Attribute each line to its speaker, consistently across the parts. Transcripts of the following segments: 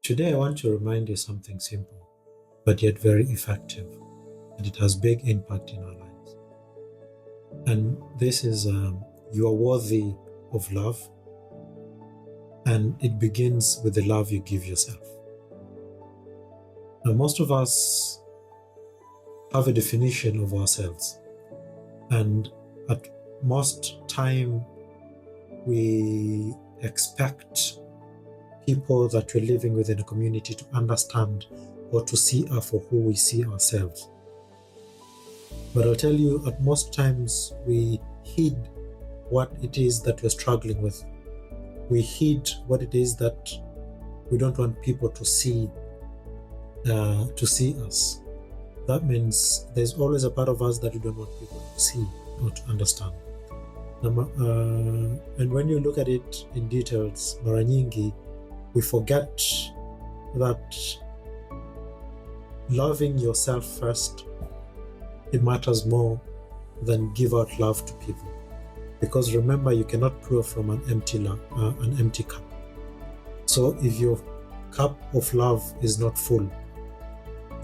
Speaker 1: Today, I want to remind you something simple, but yet very effective, and it has big impact in our lives. And this is you are worthy of love, and it begins with the love you give yourself. Now, most of us have a definition of ourselves, and at most time, we expect people that we're living within a community to understand or to see us for who we see ourselves. But I'll tell you, at most times, we hid what it is that we're struggling with. We hid what it is that we don't want people to see us. That means there's always a part of us that we don't want people to see or to understand. And when you look at it in details, mara nyingi, we forget that loving yourself first, it matters more than give out love to people. Because remember, you cannot pour from an empty cup. So if your cup of love is not full,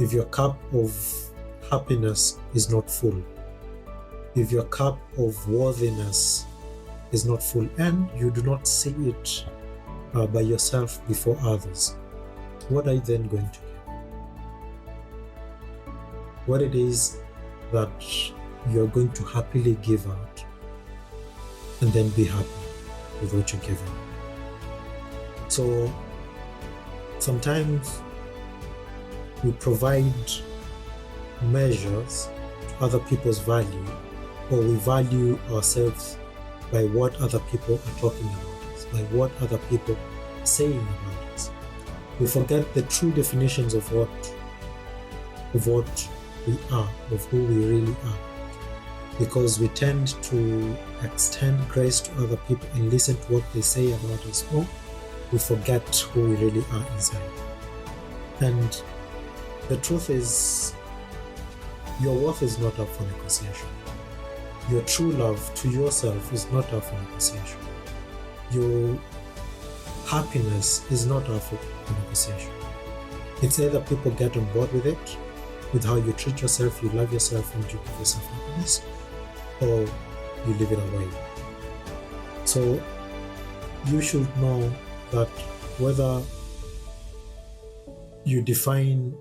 Speaker 1: if your cup of happiness is not full, if your cup of worthiness is not full, and you do not see it by yourself before others, what are you then going to give? What it is that you're going to happily give out and then be happy with what you're giving. So sometimes we provide measures to other people's value, or we value ourselves by what other people are talking about us, by what other people are saying about us. We forget the true definitions of what we are, of who we really are, because we tend to extend grace to other people and listen to what they say about us more. We forget who we really are inside. And the truth is, your worth is not up for negotiation. Your true love to yourself is not up for negotiation. Your happiness is not up for negotiation. It's either people get on board with it, with how you treat yourself, you love yourself, and you give yourself happiness, or you leave it away. So you should know that whether you define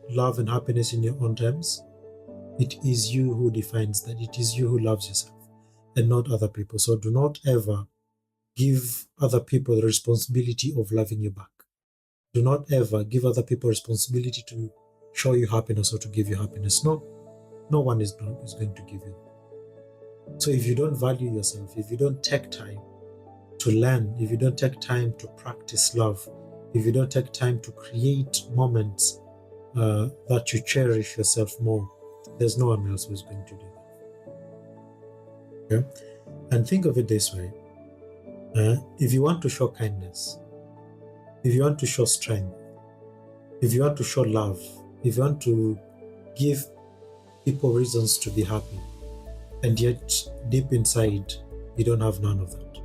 Speaker 1: love and happiness in your own terms, it is you who defines that. It is you who loves yourself and not other people. So do not ever give other people the responsibility of loving you back. Do not ever give other people responsibility to show you happiness or to give you happiness. No one is going to give you. So if you don't value yourself, if you don't take time to learn, if you don't take time to practice love, if you don't take time to create moments that you cherish yourself more, there's no one else who's going to do that. Okay? And think of it this way. If you want to show kindness, if you want to show strength, if you want to show love, if you want to give people reasons to be happy, and yet deep inside you don't have none of that,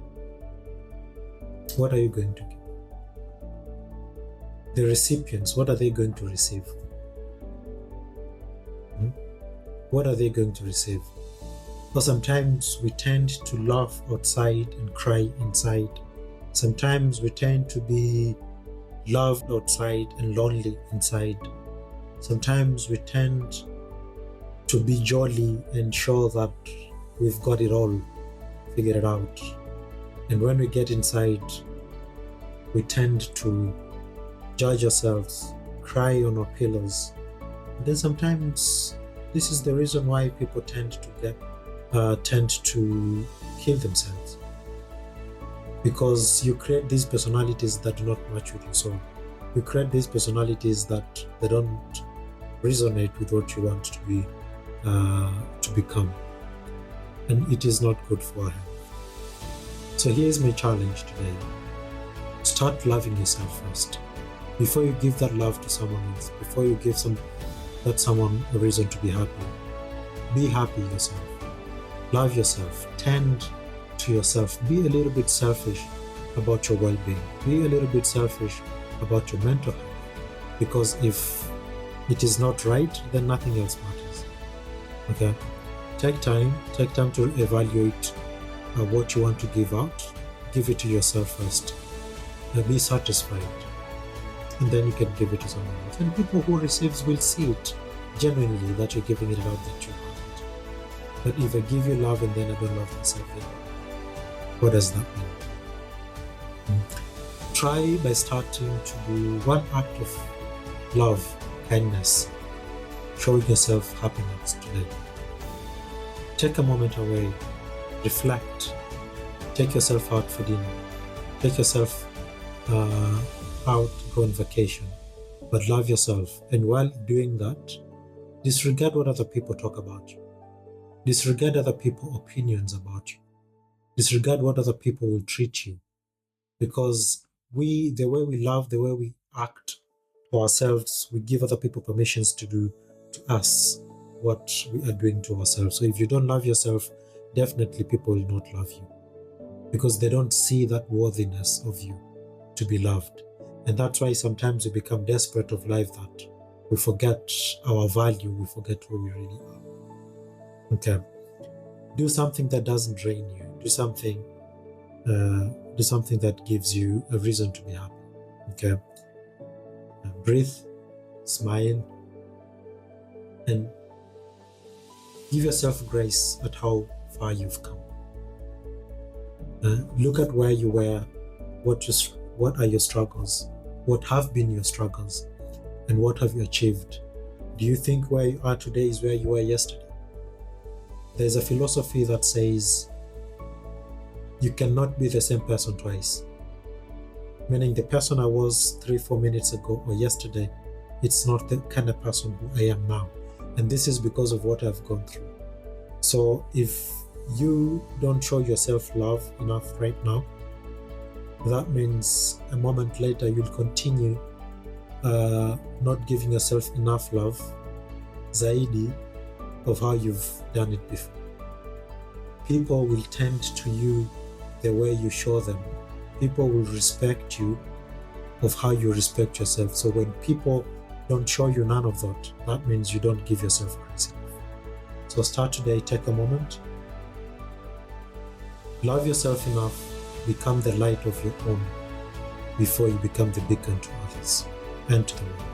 Speaker 1: what are you going to give? The recipients, what are they going to receive? What are they going to receive? Because sometimes we tend to laugh outside and cry inside. Sometimes we tend to be loved outside and lonely inside. Sometimes we tend to be jolly and show that we've got it all figured it out. And when we get inside, we tend to judge ourselves, cry on our pillows. And then sometimes this is the reason why people tend to kill themselves, because you create these personalities that do not match with your soul. You create these personalities that they don't resonate with what you want to become, and it is not good for our health. So here's my challenge today: start loving yourself first before you give that love to someone else. Before you give that someone a reason to be happy, be happy yourself. Love yourself. Tend to yourself. Be a little bit selfish about your well-being. Be a little bit selfish about your mental health. Because if it is not right, then nothing else matters. Okay? Take time to evaluate what you want to give out. Give it to yourself first. Be satisfied. And then you can give it to someone else. And people who receives will see it genuinely that you're giving it out, that you want it. But if I give you love and then I don't love myself, then what does that mean? Try by starting to do one act of love, kindness, showing yourself happiness today. Take a moment away, reflect, take yourself out for dinner, take yourself out, go on vacation, but love yourself. And while doing that, disregard what other people talk about you. Disregard other people's opinions about you. Disregard what other people will treat you. Because the way we love, the way we act to ourselves, we give other people permissions to do to us what we are doing to ourselves. So if you don't love yourself, definitely people will not love you, because they don't see that worthiness of you to be loved. And that's why sometimes we become desperate of life, that we forget our value, we forget who we really are. Okay. Do something that doesn't drain you. Do something that gives you a reason to be happy. Okay. Breathe, smile, and give yourself grace at how far you've come. Look at where you were, what are your struggles, what have been your struggles, and what have you achieved. Do you think where you are today is where you were yesterday? There's a philosophy that says you cannot be the same person twice. Meaning the person I was 3-4 minutes ago or yesterday, it's not the kind of person who I am now. And this is because of what I've gone through. So if you don't show yourself love enough right now, that means a moment later you'll continue not giving yourself enough love, zaidi of how you've done it before. People will tend to you the way you show them. People will respect you of how you respect yourself. So when people don't show you none of that, that means you don't give yourself grace enough. So start today, take a moment, love yourself enough, become the light of your own before you become the beacon to others and to the world.